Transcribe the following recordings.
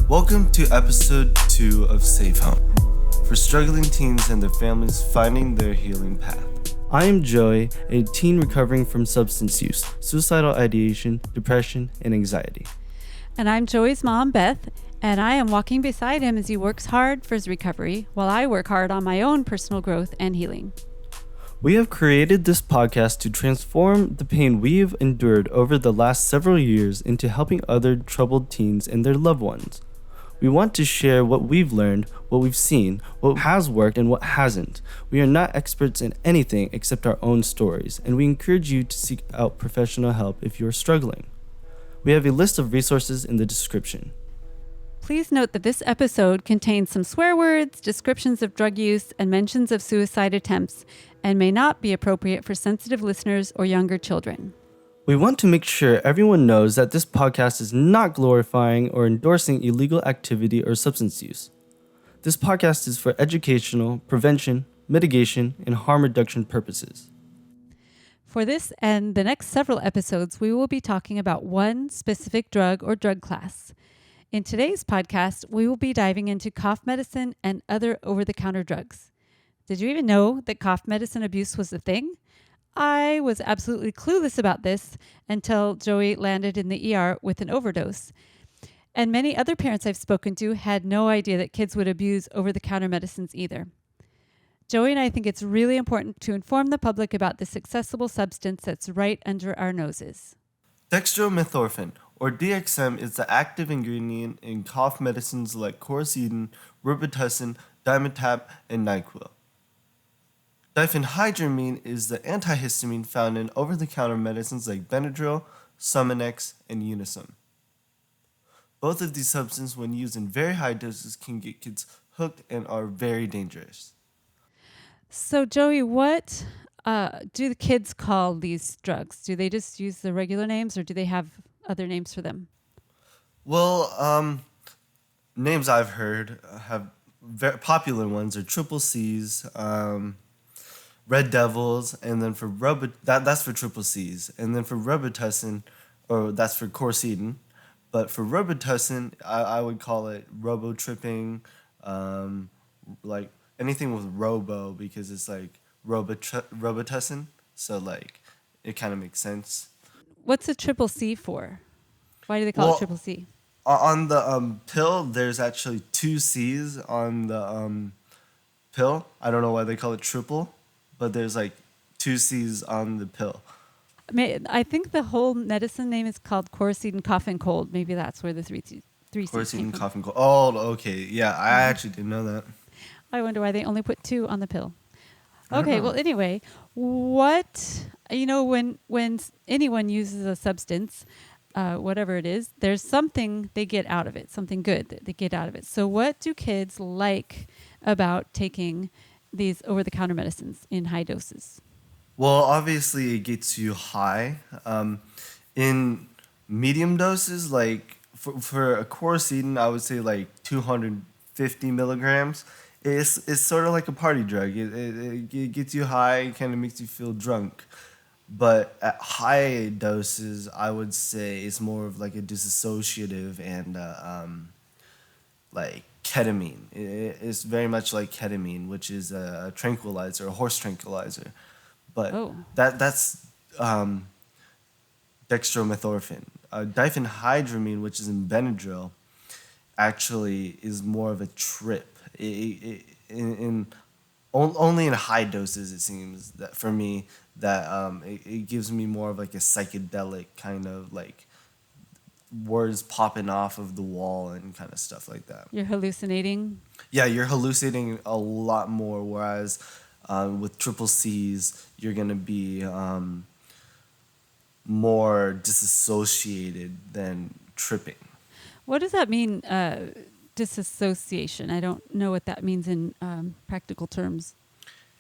Welcome to episode 2 of Safe Home, for struggling teens and their families finding their healing path. I am Joey, a teen recovering from substance use, suicidal ideation, depression, and anxiety. And I'm Joey's mom, Beth, and I am walking beside him as he works hard for his recovery while I work hard on my own personal growth and healing. We have created this podcast to transform the pain we've endured over the last several years into helping other troubled teens and their loved ones. We want to share what we've learned, what we've seen, what has worked and what hasn't. We are not experts in anything except our own stories, and we encourage you to seek out professional help if you are struggling. We have a list of resources in the description. Please note that this episode contains some swear words, descriptions of drug use, and mentions of suicide attempts, and may not be appropriate for sensitive listeners or younger children. We want to make sure everyone knows that this podcast is not glorifying or endorsing illegal activity or substance use. This podcast is for educational, prevention, mitigation, and harm reduction purposes. For this and the next several episodes, we will be talking about one specific drug or drug class. In today's podcast, we will be diving into cough medicine and other over-the-counter drugs. Did you even know that cough medicine abuse was a thing? I was absolutely clueless about this until Joey landed in the ER with an overdose. And many other parents I've spoken to had no idea that kids would abuse over-the-counter medicines either. Joey and I think it's really important to inform the public about this accessible substance that's right under our noses. Dextromethorphan, or DXM, is the active ingredient in cough medicines like Coricidin, Robitussin, Dimetapp, and NyQuil. Diphenhydramine is the antihistamine found in over-the-counter medicines like Benadryl, Sumanex, and Unisum. Both of these substances, when used in very high doses, can get kids hooked and are very dangerous. So, Joey, what do the kids call these drugs? Do they just use the regular names, or do they have other names for them? Well, names I've heard have very popular ones are triple C's, Red Devils, and then for that's for triple C's, and then for Robitussin, or that's for Coricidin, but for Robitussin, I would call it Robotripping, like anything with Robo, because it's like Robitussin, so like it kind of makes sense. What's a triple C for? Why do they call it triple C? On the pill, there's actually 2 C's on the pill. I don't know why they call it triple, but there's like 2 C's on the pill. I think the whole medicine name is called Coricidin cough and cold. Maybe that's where the three C's came Coricidin from. cough and cold. Oh, okay. Yeah, I actually didn't know that. I wonder why they only put 2 on the pill. Okay, well, anyway, when anyone uses a substance, whatever it is, there's something they get out of it, something good that they get out of it. So what do kids like about taking these over-the-counter medicines in high doses? Well, obviously it gets you high. In medium doses, like for a Coricidin, I would say like 250 milligrams. It's sort of like a party drug. It gets you high, it kind of makes you feel drunk. But at high doses, I would say it's more of like a dissociative and like ketamine. It's very much like ketamine, which is a tranquilizer, a horse tranquilizer. But that's dextromethorphan. Diphenhydramine, which is in Benadryl, actually is more of a trip. Only in high doses, it seems that for me that it gives me more of like a psychedelic kind of like words popping off of the wall and kind of stuff like that. You're hallucinating? Yeah, you're hallucinating a lot more, whereas with triple C's, you're going to be more disassociated than tripping. What does that mean, disassociation? I don't know what that means in practical terms.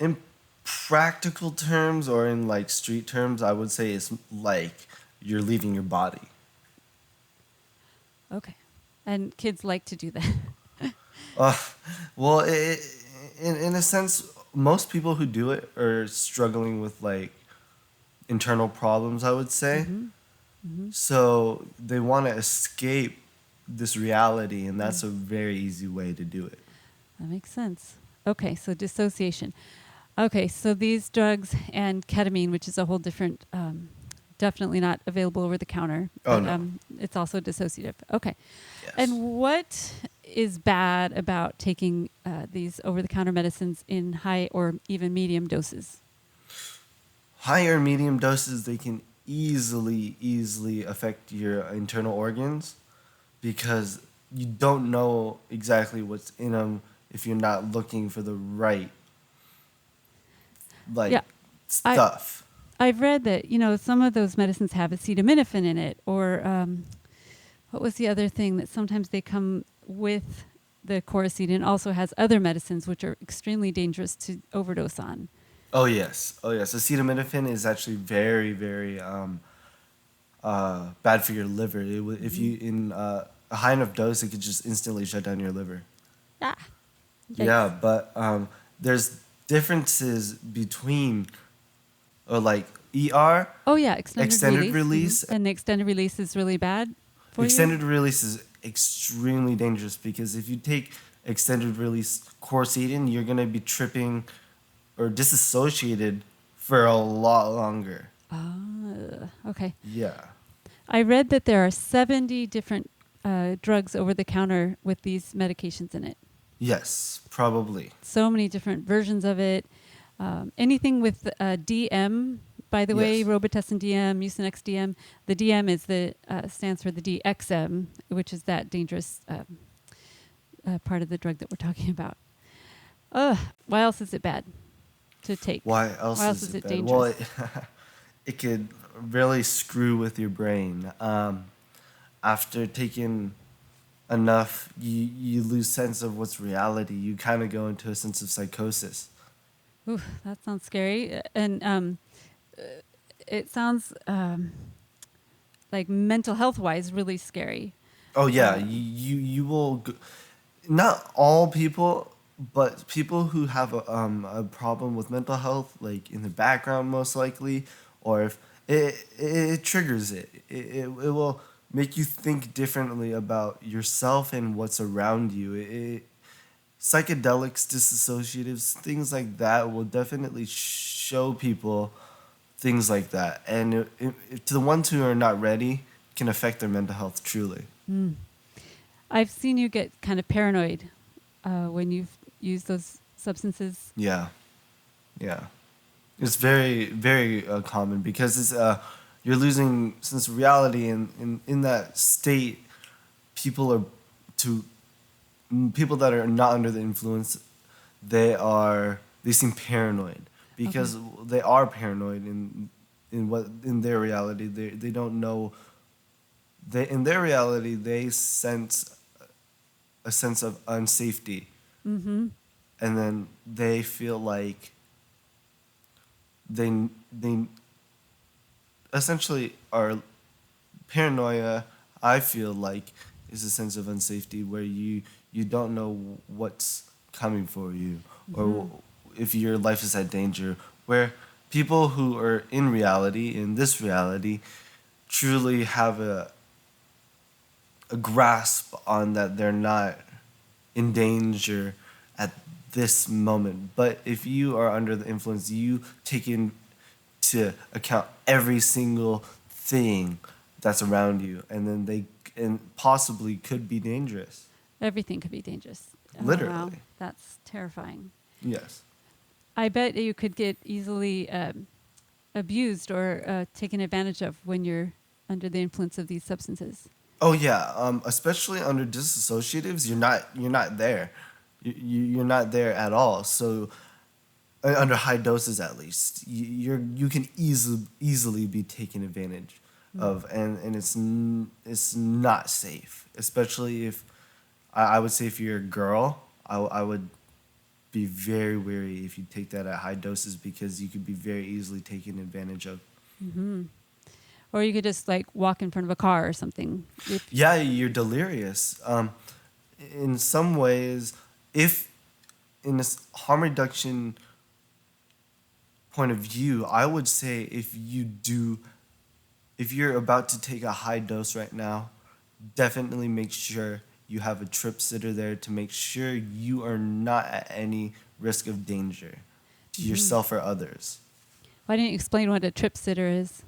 In practical terms or in like street terms, I would say it's like you're leaving your body. Okay. And kids like to do that. Well, in a sense, most people who do it are struggling with like internal problems, I would say. Mm-hmm. Mm-hmm. So they want to escape this reality, and that's a very easy way to do it. That makes sense. Okay, so dissociation. Okay, so these drugs and ketamine, which is a whole different, definitely not available over the counter. Oh, But, no. it's also dissociative. Okay. Yes. And what is bad about taking these over-the-counter medicines in high or even medium doses? Higher and medium doses, they can easily affect your internal organs because you don't know exactly what's in them if you're not looking for the right Yeah, I- stuff. I've read that, some of those medicines have acetaminophen in it, or what was the other thing that sometimes they come with the Coracetin and also has other medicines which are extremely dangerous to overdose on. Oh yes. Acetaminophen is actually very bad for your liver. If you in a high enough dose, it could just instantly shut down your liver. Ah, Yeah, yikes. but there's differences between, or like ER, Oh yeah, extended extended release. release. And the extended release is really bad for Extended you? release is extremely dangerous because if you take extended release Coracetin, you're gonna be tripping or disassociated for a lot longer. Okay. Yeah. I read that there are 70 different drugs over the counter with these medications in it. Yes, probably. So many different versions of it. Anything with DM, by the way, Yes. Robitussin DM, Mucinex DM. The DM is stands for the DXM, which is that dangerous part of the drug that we're talking about. Why else is it bad to take? Why else is it bad? dangerous? Well, it could really screw with your brain. After taking enough, you lose sense of what's reality. You kind of go into a sense of psychosis. Ooh, that sounds scary. And it sounds like mental health wise really scary. Oh yeah, you will. Not all people, but people who have a problem with mental health, like in the background, most likely, or if it triggers it will make you think differently about yourself and what's around you. Psychedelics, dissociatives, things like that will definitely show people things like that, and to the ones who are not ready, can affect their mental health truly. I've seen you get kind of paranoid when you've used those substances. Yeah, yeah, it's very common because it's you're losing sense of reality, and in that state, people are to people that are not under the influence, they seem paranoid because they are paranoid in their reality. They don't know. In their reality they sense a sense of unsafety, Mm-hmm. and then they feel like they essentially are paranoia. I feel like is a sense of unsafety where you don't know what's coming for you, or if your life is at danger, where people who are in reality, in this reality, truly have a grasp on that they're not in danger at this moment. But if you are under the influence, you take into account every single thing that's around you, and then they and possibly could be dangerous. Everything could be dangerous. Oh, wow. Literally. That's terrifying. Yes. I bet you could get easily abused or taken advantage of when you're under the influence of these substances. Oh yeah. Especially under dissociatives, you're not there. You're not there at all. So under high doses, at least, you can easily be taken advantage of, and it's not safe. Especially if I would say if you're a girl, I would be very wary if you take that at high doses because you could be very easily taken advantage of. Mm-hmm. Or you could just like walk in front of a car or something. Yeah, you're delirious. In some ways, if in this harm reduction point of view, I would say if you're about to take a high dose right now, definitely make sure you have a trip sitter there to make sure you are not at any risk of danger to yourself or others. Why don't you explain what a trip sitter is?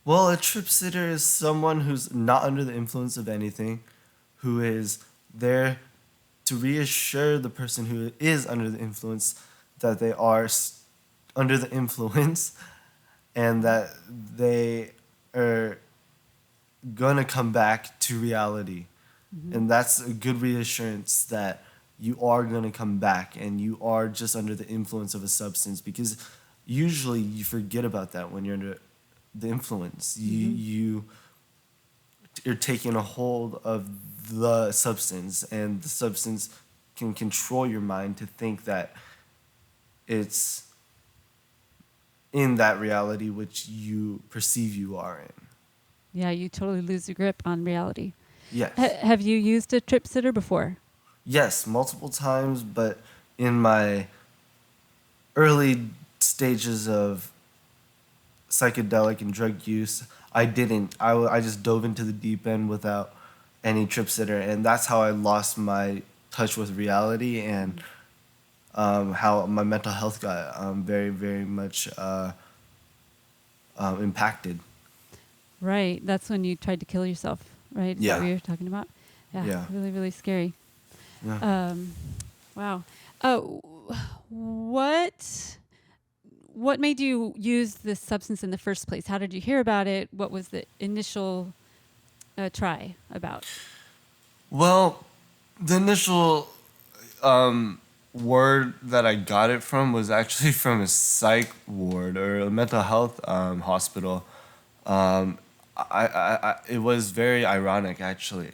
Well, a trip sitter is someone who's not under the influence of anything, who is there to reassure the person who is under the influence that they are under the influence and that they are going to come back to reality. And that's a good reassurance that you are going to come back and you are just under the influence of a substance, because usually you forget about that when you're under the influence. You're taking a hold of the substance, and the substance can control your mind to think that it's in that reality which you perceive you are in. Yeah, you totally lose your grip on reality. Yes. Have you used a trip sitter before? Yes, multiple times, but in my early stages of psychedelic and drug use, I didn't. I just dove into the deep end without any trip sitter, and that's how I lost my touch with reality and how my mental health got very, very much impacted. Right. That's when you tried to kill yourself, right? Is that Yeah. what you're talking about? Yeah. Really, really scary. Yeah. Wow. What made you use this substance in the first place? How did you hear about it? What was the initial try about? Well, the initial word that I got it from was actually from a psych ward or a mental health hospital. It was very ironic, actually.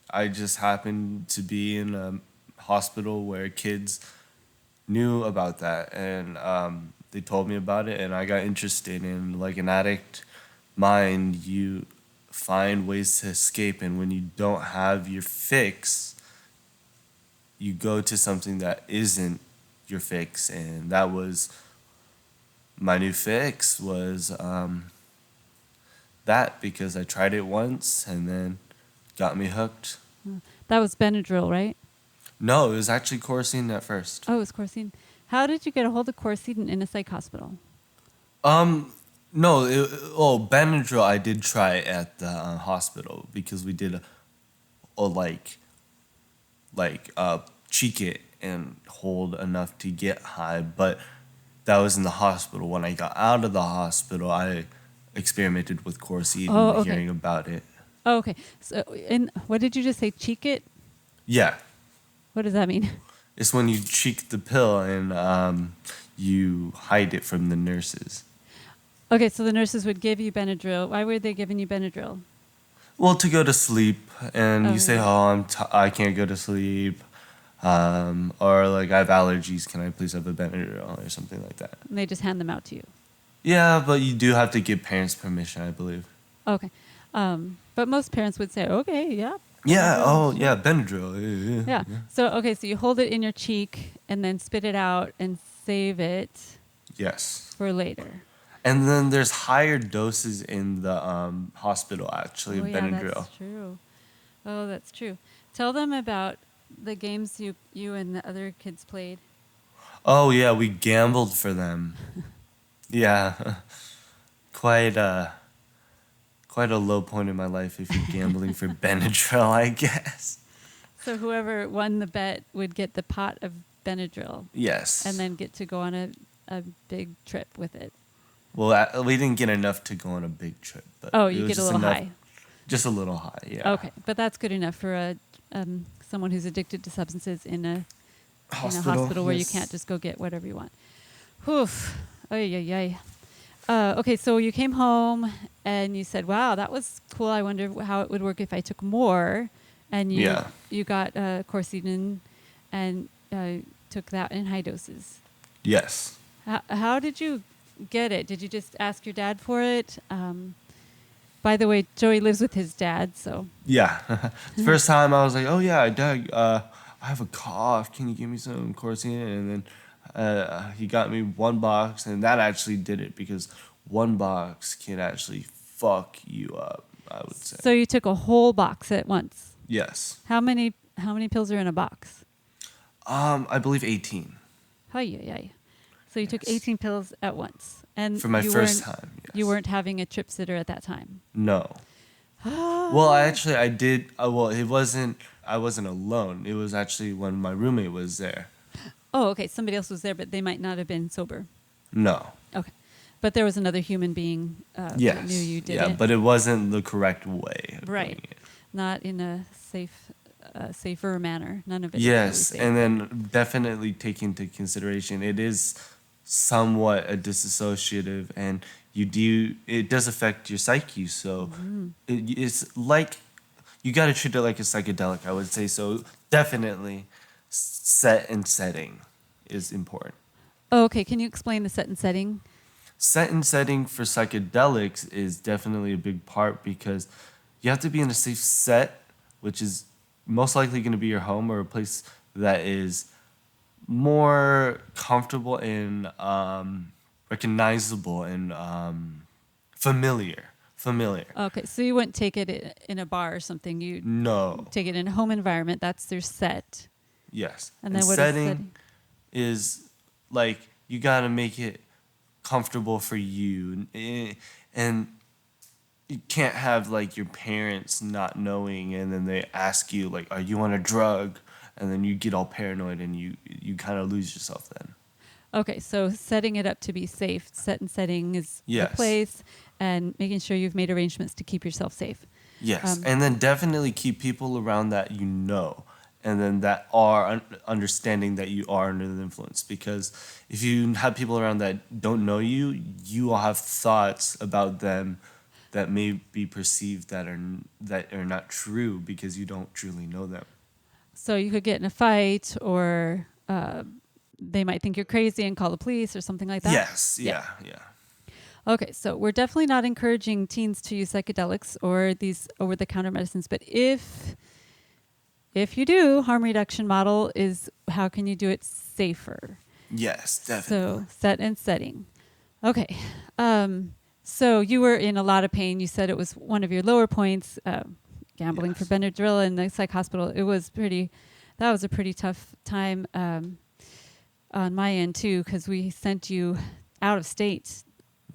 I just happened to be in a hospital where kids knew about that, and they told me about it, and I got interested in, like an addict mind, you find ways to escape, and when you don't have your fix, you go to something that isn't your fix, and that was my new fix was that, because I tried it once and then got me hooked. That was Benadryl, right? No, it was actually Corsine at first. Oh, it was Corsine. How did you get a hold of Corsine in a psych hospital? No, Benadryl I did try at the hospital because we did cheek it and hold enough to get high, but that was in the hospital. When I got out of the hospital, I experimented with Corsine and hearing about it. Oh, okay. So, what did you just say? Cheek it? Yeah. What does that mean? It's when you cheek the pill and you hide it from the nurses. Okay, so the nurses would give you Benadryl. Why were they giving you Benadryl? Well, to go to sleep, and you say, yeah. "Oh, I can't go to sleep," or like, "I have allergies. Can I please have a Benadryl?" or something like that. And they just hand them out to you. Yeah, but you do have to give parents permission, I believe. Okay. But most parents would say, okay, yeah. Yeah. Oh, yeah. Benadryl. Yeah. So, okay, so you hold it in your cheek and then spit it out and save it Yes. for later. And then there's higher doses in the hospital, actually, of Benadryl. That's true. Oh, that's true. Tell them about the games you and the other kids played. Oh, yeah, we gambled for them. Yeah. Quite a low point in my life if you're gambling for Benadryl, I guess. So whoever won the bet would get the pot of Benadryl. Yes. And then get to go on a big trip with it. Well, we didn't get enough to go on a big trip. But you get a little high. Just a little high, yeah. Okay, but that's good enough for someone who's addicted to substances in a hospital where you can't just go get whatever you want. Oof. Okay, so you came home and you said, "Wow, that was cool. I wonder how it would work if I took more." And you got Corsine and took that in high doses. Yes. How did you get it? Did you just ask your dad for it? By the way, Joey lives with his dad, so. Yeah. The first time I was like, "Oh yeah, Dad, I have a cough. Can you give me some Corsine?" And then he got me 1 box, and that actually did it, because 1 box can actually fuck you up. I would say. So you took a whole box at once. Yes. How many pills are in a box? I believe 18. Oh, yeah. So you took Yes. 18 pills at once. And For my you first weren't- time, yes. You weren't having a trip sitter at that time. No. Well, I did. Well, I wasn't alone. It was actually when my roommate was there. Oh, okay. Somebody else was there, but they might not have been sober. No. Okay. But there was another human being Yes. that knew you did yeah, it. but it wasn't the correct way of Right. doing it. Not in a safer manner. None of it. Yes, is really safe. and then definitely take into consideration it is somewhat a disassociative, and it does affect your psyche. So it's like you got to treat it like a psychedelic, I would say. So definitely, set and setting is important. Oh, okay. Can you explain the set and setting? Set and setting for psychedelics is definitely a big part because you have to be in a safe set, which is most likely going to be your home or a place that is more comfortable and recognizable and familiar. Okay, so you wouldn't take it in a bar or something. You No. take it in a home environment. That's their set. Yes. And then what is setting is like you got to make it comfortable for you, and you can't have like your parents not knowing and then they ask you like, are you on a drug, and then you get all paranoid and you kind of lose yourself then. Okay, so setting it up to be safe. Set and setting is Yes. the place, and making sure you've made arrangements to keep yourself safe. Yes, and then definitely keep people around that you know, and then that are understanding that you are under the influence. Because if you have people around that don't know you, you will have thoughts about them that may be perceived that are not true because you don't truly know them. So you could get in a fight, or they might think you're crazy and call the police or something like that. Yes, yeah. Okay, so we're definitely not encouraging teens to use psychedelics or these over-the-counter medicines, but if you do, harm reduction model is how can you do it safer? Yes, definitely. So set and setting. Okay, so you were in a lot of pain. You said it was one of your lower points, gambling for Yes. Benadryl in the psych hospital. That was a pretty tough time on my end too, because we sent you out of state.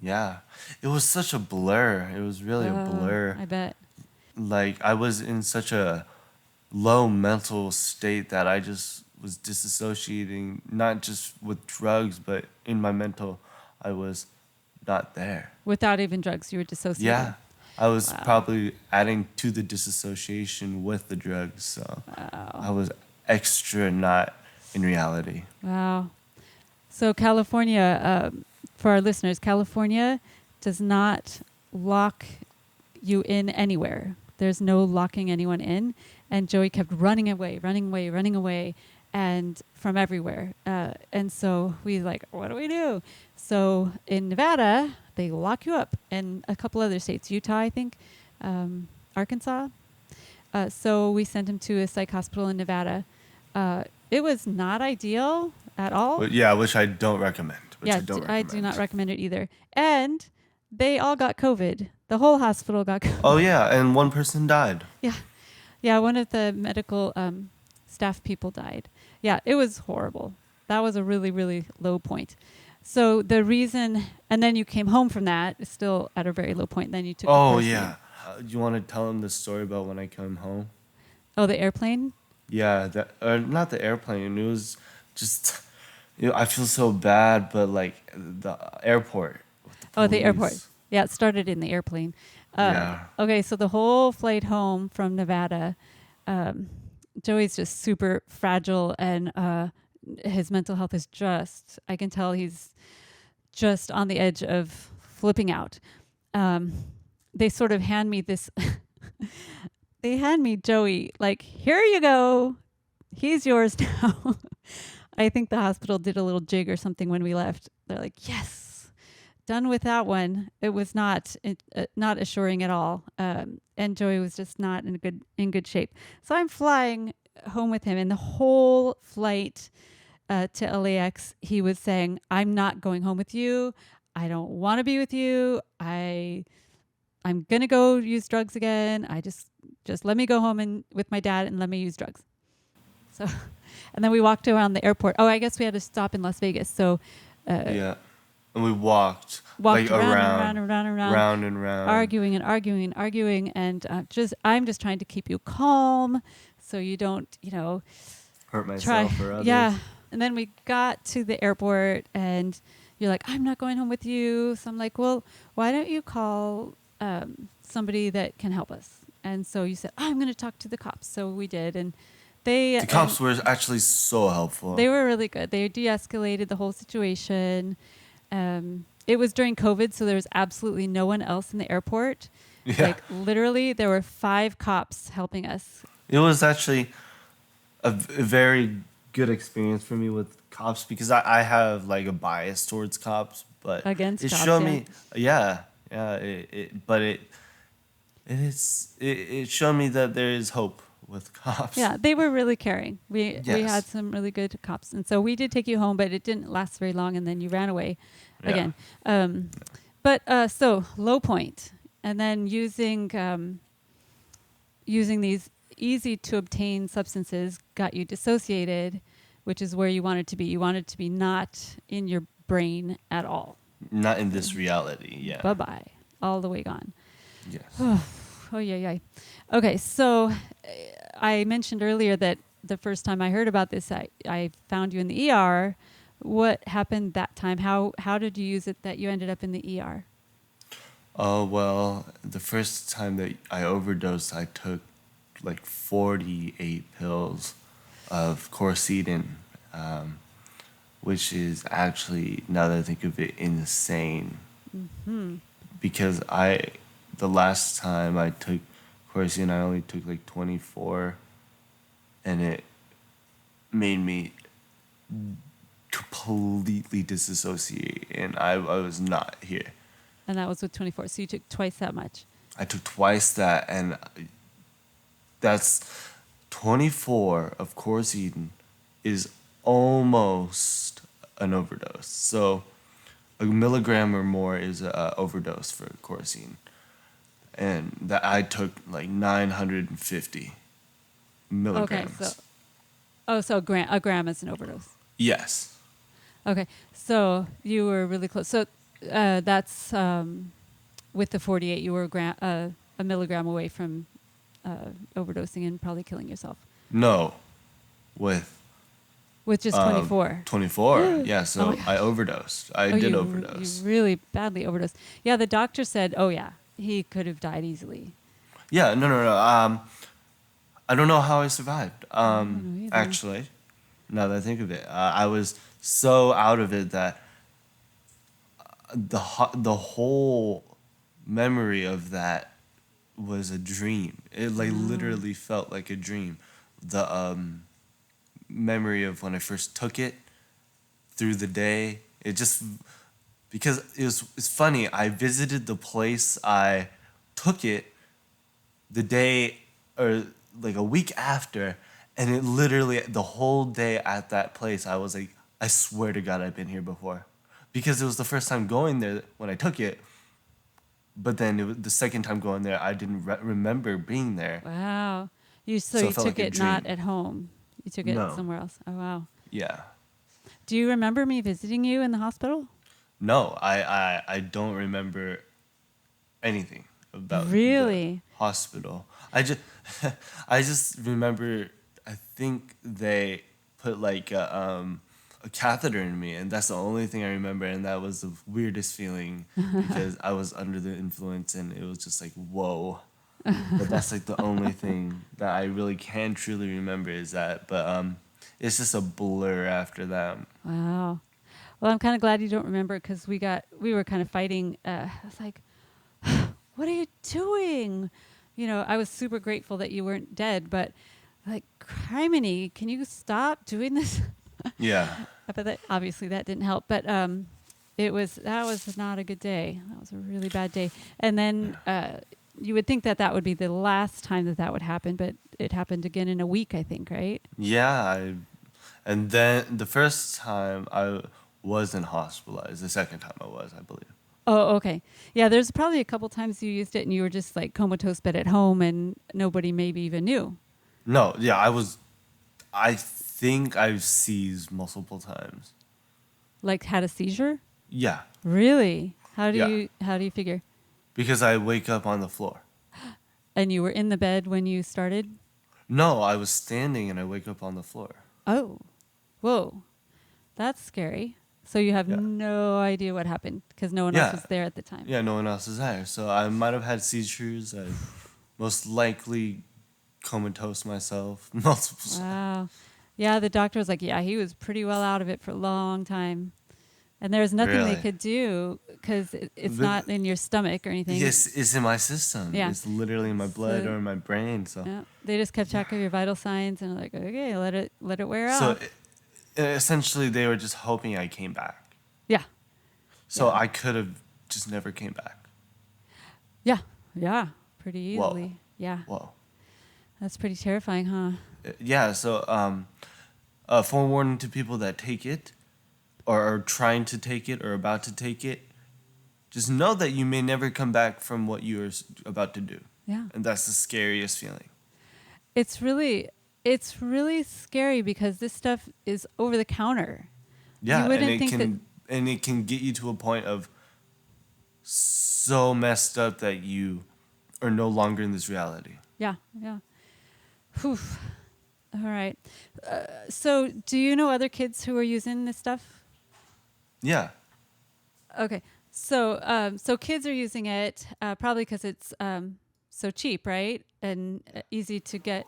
Yeah, it was such a blur. It was really a blur. I bet. Like I was in such a low mental state that I just was disassociating, not just with drugs, but in my mental, I was not there. Without even drugs, you were dissociating. Yeah, I was Wow. probably adding to the disassociation with the drugs, so I was extra not in reality. Wow. So California, for our listeners, California does not lock you in anywhere. There's no locking anyone in. And Joey kept running away, and from everywhere. And so we like, what do we do? So in Nevada, they lock you up, and a couple other states, Utah, I think, Arkansas. So we sent him to a psych hospital in Nevada. It was not ideal at all. But yeah, which I don't recommend. I do not recommend it either. And they all got COVID. The whole hospital got COVID. Oh yeah, and one person died. Yeah, one of the medical staff people died. Yeah, it was horrible. That was a really, really low point. So the reason, and then you came home from that, still at a very low point. Then you took. Oh the first yeah, one. you want to tell him the story about when I came home? Oh, the airplane. Yeah, not the airplane. It was just, I feel so bad, but like the airport. with The airport. police. Yeah, it started in the airplane. Yeah. Okay, so the whole flight home from Nevada, Joey's just super fragile, and his mental health is just, I can tell he's just on the edge of flipping out. They sort of hand me this, they hand me Joey, like, here you go. He's yours now. I think the hospital did a little jig or something when we left. They're like, yes. Done with that one. It was not assuring at all, and Joey was just not in good shape. So I'm flying home with him, and the whole flight to LAX, he was saying, "I'm not going home with you. I don't want to be with you. I I'm gonna go use drugs again. I just let me go home and with my dad and let me use drugs. So, and then we walked around the airport. Oh, I guess we had to stop in Las Vegas. So, Yeah. And we walked walked like around and around and around, round and round. arguing and arguing and arguing, and I'm just trying to keep you calm, so you don't, Hurt myself or others. Yeah. And then we got to the airport, and you're like, I'm not going home with you. So I'm like, well, why don't you call somebody that can help us? And so you said, I'm going to talk to the cops. So we did, and the cops were actually so helpful. They were really good. They de-escalated the whole situation. It was during COVID, so there was absolutely no one else in the airport. Yeah. Like literally, there were 5 cops helping us. It was actually a very good experience for me with cops because I have like a bias towards cops, but Against it cops, showed yeah. me, it showed me that there is hope with cops. Yeah, they were really caring. We Yes. had some really good cops, and so we did take you home, but it didn't last very long, and then you ran away again. So low point, and then using these easy to obtain substances got you dissociated, which is where you wanted to be. You wanted to be not in your brain at all. Not in this reality, yeah. Bye bye, all the way gone. Yes. Oh yeah. Okay, so I mentioned earlier that the first time I heard about this, I found you in the ER. What happened that time? How did you use it that you ended up in the ER? Oh, well, the first time that I overdosed, I took like 48 pills of Chlorcidin, which is actually, now that I think of it, insane. Mm-hmm. Because the last time I took Chlorcidin, I only took like 24, and it made me completely disassociate, and I was not here. And that was with 24. So you took twice that much. I took twice that, and that's 24 of Chlorcidin is almost an overdose. So a milligram or more is a overdose for Chlorcidin. And that I took like 950 milligrams. Okay, so a gram is an overdose. Yes. Okay, so you were really close. So that's with the 48, you were a milligram away from overdosing and probably killing yourself. No, with just 24. 24. Yeah, so Oh my gosh. I overdosed. I did you overdose. You really badly overdosed. Yeah, the doctor said, oh yeah, he could have died easily. Yeah, no. I don't know how I survived. I don't know either. Actually, now that I think of it, I was so out of it that the whole memory of that was a dream. It literally felt like a dream. The memory of when I first took it through the day, it just, because it's funny. I visited the place I took it the day or like a week after, and it literally the whole day at that place I was like, I swear to God I've been here before, because it was the first time going there when I took it, but then it was the second time going there I didn't remember being there. Wow. You So it felt took like a it not dream. at home. You took it No. somewhere else. Oh wow. Yeah. Do you remember me visiting you in the hospital? No, I don't remember anything about Really? the hospital. I just remember, I think they put like a catheter in me, and that's the only thing I remember, and that was the weirdest feeling because I was under the influence, and it was just like, whoa. But that's like the only thing that I really can truly remember is that. But it's just a blur after that. Wow. Well, I'm kind of glad you don't remember because we were kind of fighting. I was like, what are you doing? I was super grateful that you weren't dead, but like, criminy, can you stop doing this? Yeah. But obviously that didn't help. But that was not a good day. That was a really bad day. And then you would think that would be the last time that would happen, but it happened again in a week, I think, right? Yeah. And then the first time I wasn't hospitalized. The second time I was, I believe. Oh, okay. Yeah, there's probably a couple times you used it and you were just like comatose, but at home and nobody maybe even knew. No, yeah, I think I've seized multiple times. Like had a seizure? Yeah, Really? yeah, How do you figure? because I wake up on the floor. And you were in the bed when you started? No, I was standing and I wake up on the floor. Oh. Whoa. That's scary. So you have Yeah. no idea what happened because no one else Yeah. was there at the time. Yeah, no one else is there. So I might have had seizures. I most likely comatose myself multiple times. Wow. Yeah, the doctor was like, yeah, he was pretty well out of it for a long time. And there's nothing they Really? could do because it's But- not in your stomach or anything. Yes, it's in my system. Yeah. It's literally in my blood So- or in my brain. So, Yeah, they just kept track of your vital signs and like, okay, let it wear off. essentially, they were just hoping I came back. Yeah, So Yeah. I could have just never came back. yeah, pretty Whoa. easily. Yeah, Whoa. that's pretty terrifying, huh? Yeah. So, forewarning to people that take it, or are trying to take it, or about to take it. Just know that you may never come back from what you are about to do, Yeah, and that's the scariest feeling. it's really scary because this stuff is over the counter. Yeah, and wouldn't it think can get you to a point of so messed up that you are no longer in this reality. Yeah. Whew. All right. So, do you know other kids who are using this stuff? Yeah, Okay. So kids are using it probably because it's so cheap, right? And easy to get.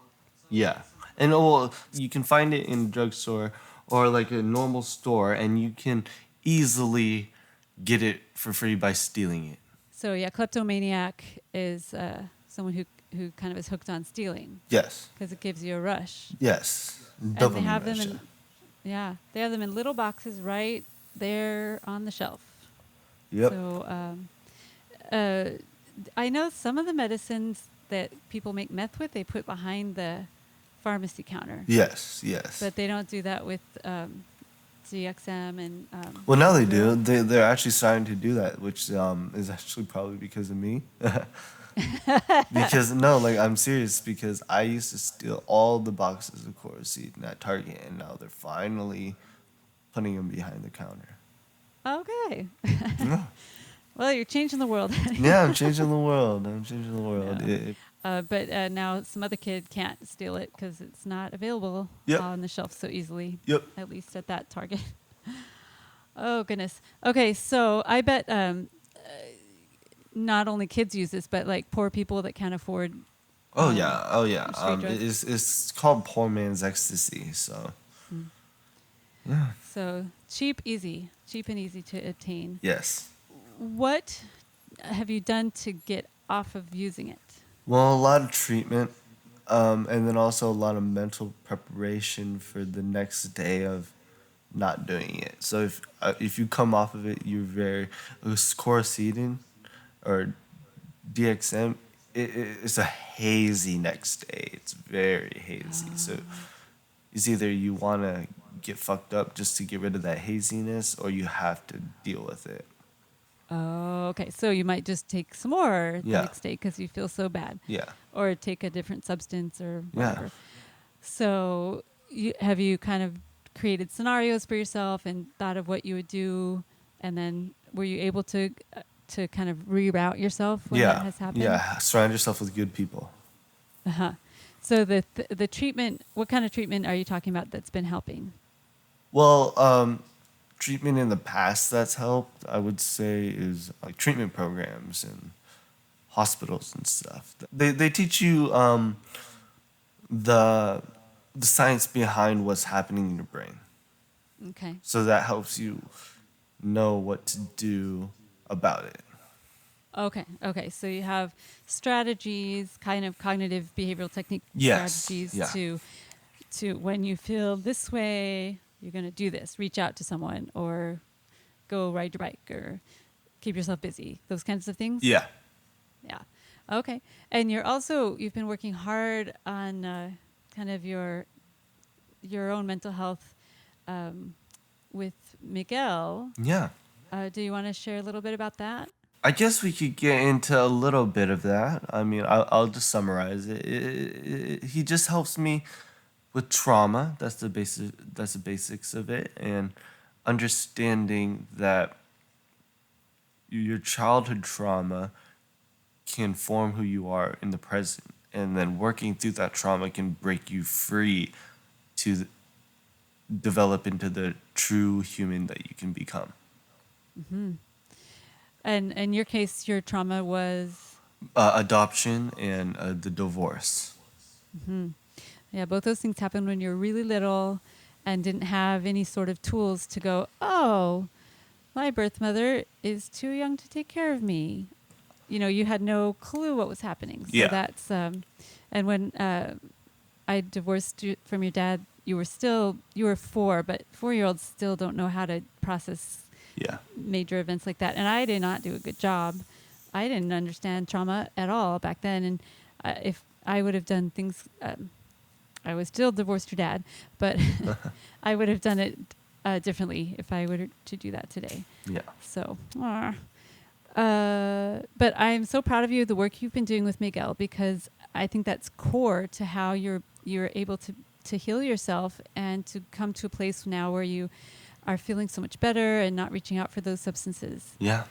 yeah, and well, you can find it in a drugstore or like a normal store, and you can easily get it for free by stealing it. So yeah, kleptomaniac is someone who kind of is hooked on stealing Yes, because it gives you a rush. yes, And they have them in, they have them in little boxes right there on the shelf. Yep. So I know some of the medicines that people make meth with, they put behind the pharmacy counter. Yes, yes. But they don't do that with DXM and. Well, now they do. They're actually starting to do that, which is actually probably because of me. Because no, like I'm serious. Because I used to steal all the boxes of Chloroseed at Target, and now they're finally putting them behind the counter. Okay. Yeah, Well, you're changing the world. yeah, I'm changing the world. Yeah. But now some other kid can't steal it because it's not available Yep. on the shelf so easily. Yep. At least at that Target. Oh goodness. Okay, so I bet not only kids use this, but like poor people that can't afford. Oh yeah. street drugs. It's called poor man's ecstasy. So. Yeah. So cheap and easy to obtain. Yes. What have you done to get off of using it? Well, a lot of treatment, and then also a lot of mental preparation for the next day of not doing it. So if you come off of it, you're very Chloroseidine or DXM. It's a hazy next day. It's very hazy. So it's either you want to get fucked up just to get rid of that haziness, or you have to deal with it. Oh, okay. So you might just take some more the Yeah. next day because you feel so bad. Yeah. Or take a different substance or Yeah. whatever. So have you kind of created scenarios for yourself and thought of what you would do? And then were you able to kind of reroute yourself when that has happened? Yeah. Surround yourself with good people. Uh-huh. So the treatment, what kind of treatment are you talking about that's been helping? Well, treatment in the past that's helped, I would say, is like treatment programs and hospitals and stuff. They teach you the science behind what's happening in your brain. Okay. So that helps you know what to do about it. Okay. So you have strategies, kind of cognitive behavioral technique Yes, strategies yeah. to when you feel this way, you're going to do this, reach out to someone or go ride your bike or keep yourself busy, those kinds of things? Yeah. Yeah. Okay. And you've been working hard on kind of your own mental health with Miguel. Yeah. Do you want to share a little bit about that? I guess we could get into a little bit of that. I mean, I'll just summarize it. He just helps me with trauma. That's the basic. That's the basics of it, and understanding that your childhood trauma can form who you are in the present, and then working through that trauma can break you free to develop into the true human that you can become. Mm-hmm. And in your case, your trauma was? Adoption and the divorce. Mm-hmm. Yeah, both those things happened when you were really little and didn't have any sort of tools to go, oh, my birth mother is too young to take care of me. You had no clue what was happening. So that's, and when I divorced you from your dad, you were 4, but 4-year-olds still don't know how to process major events like that. And I did not do a good job. I didn't understand trauma at all back then. And if I would have done things, I was still divorced your dad, but I would have done it differently if I were to do that today. Yeah. So, but I'm so proud of you, the work you've been doing with Miguel, because I think that's core to how you're able to heal yourself and to come to a place now where you are feeling so much better and not reaching out for those substances. Yeah.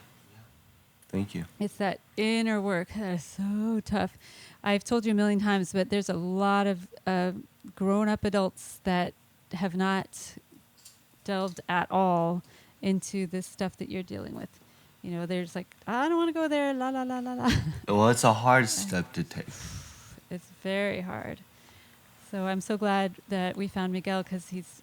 Thank you. It's that inner work that is so tough. I've told you a million times, but there's a lot of grown-up adults that have not delved at all into this stuff that you're dealing with. There's like, I don't want to go there, la, la, la, la, la. Well, it's a hard step to take. It's very hard. So I'm so glad that we found Miguel, because he's,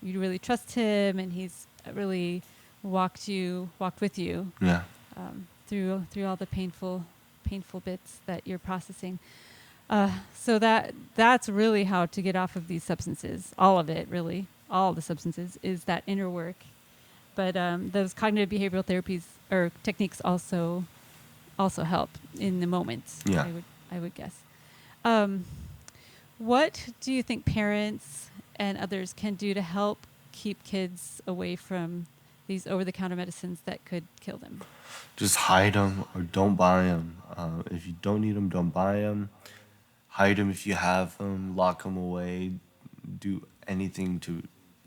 you really trust him, and he's really walked with you. Yeah. Through all the painful bits that you're processing. So that's really how to get off of these substances. All of it, really. All the substances is that inner work. But those cognitive behavioral therapies or techniques also help in the moment. Yeah. I would guess. What do you think parents and others can do to help keep kids away from these over-the-counter medicines that could kill them? Just hide them or don't buy them. If you don't need them, don't buy them. Hide them if you have them. Lock them away. Do anything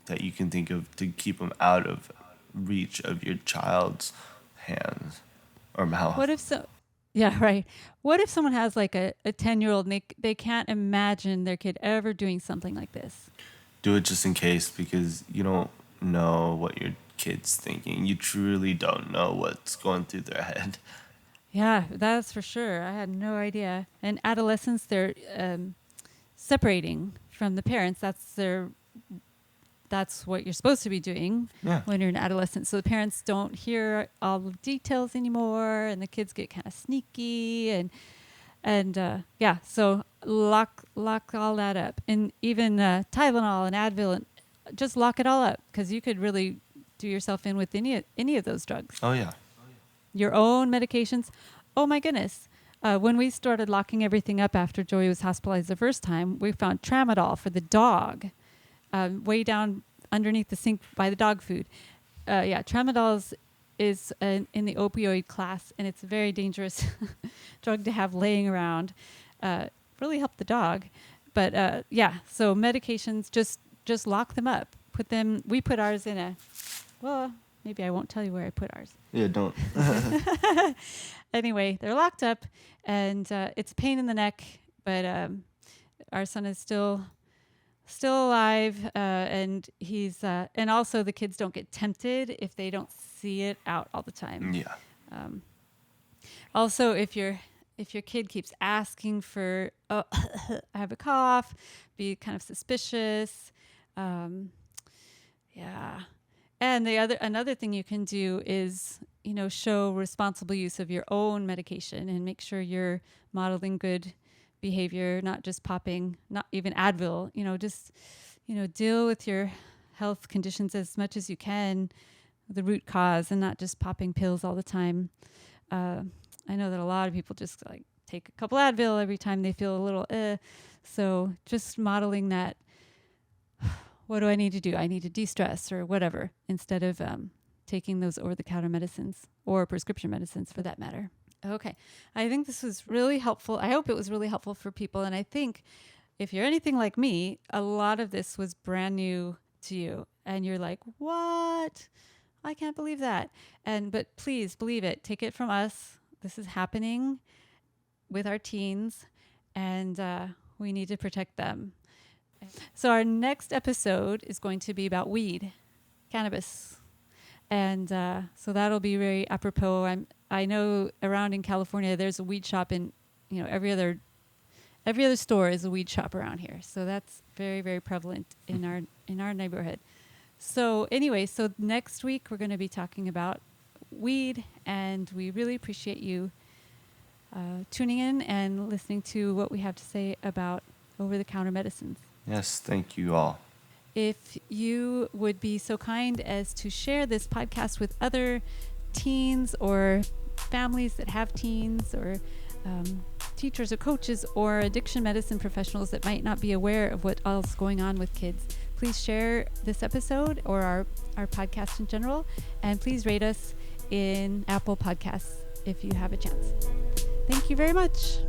that you can think of to keep them out of reach of your child's hands or mouth. Yeah, right. What if someone has like a 10-year-old and they can't imagine their kid ever doing something like this? Do it just in case, because you don't know what your kid's thinking. You truly don't know what's going through their head. Yeah, that's for sure. I had no idea. And adolescents, they're separating from the parents. That's what you're supposed to be doing when you're an adolescent. So the parents don't hear all the details anymore, and the kids get kind of sneaky, and so lock all that up. And even Tylenol and Advil, and just lock it all up, because you could really do yourself in with any of those drugs. Oh yeah. Your own medications. Oh my goodness. When we started locking everything up after Joey was hospitalized the first time, we found tramadol for the dog, way down underneath the sink by the dog food. Tramadol is in the opioid class, and it's a very dangerous drug to have laying around. Really helped the dog. But so medications, just lock them up. We put ours in maybe I won't tell you where I put ours. Yeah, don't. Anyway, they're locked up, and it's a pain in the neck, but our son is still alive, and he's and also the kids don't get tempted if they don't see it out all the time. Yeah. Also, if your kid keeps asking for, I have a cough, be kind of suspicious. And another thing you can do is, show responsible use of your own medication and make sure you're modeling good behavior, not just popping, not even Advil, just, deal with your health conditions as much as you can, the root cause, and not just popping pills all the time. I know that a lot of people just like take a couple Advil every time they feel a little So just modeling that, what do I need to do? I need to de-stress or whatever, instead of taking those over-the-counter medicines or prescription medicines for that matter. Okay. I think this was really helpful. I hope it was really helpful for people. And I think if you're anything like me, a lot of this was brand new to you. And you're like, what? I can't believe that. But please believe it. Take it from us. This is happening with our teens, and we need to protect them. So our next episode is going to be about weed, cannabis. And so that'll be very apropos. I know around in California, there's a weed shop in, every other store is a weed shop around here. So that's very, very prevalent in our neighborhood. So anyway, so next week we're going to be talking about weed, and we really appreciate you tuning in and listening to what we have to say about over-the-counter medicines. Yes, thank you all. If you would be so kind as to share this podcast with other teens or families that have teens, or teachers or coaches or addiction medicine professionals that might not be aware of what else is going on with kids, please share this episode or our podcast in general, and please rate us in Apple Podcasts if you have a chance. Thank you very much.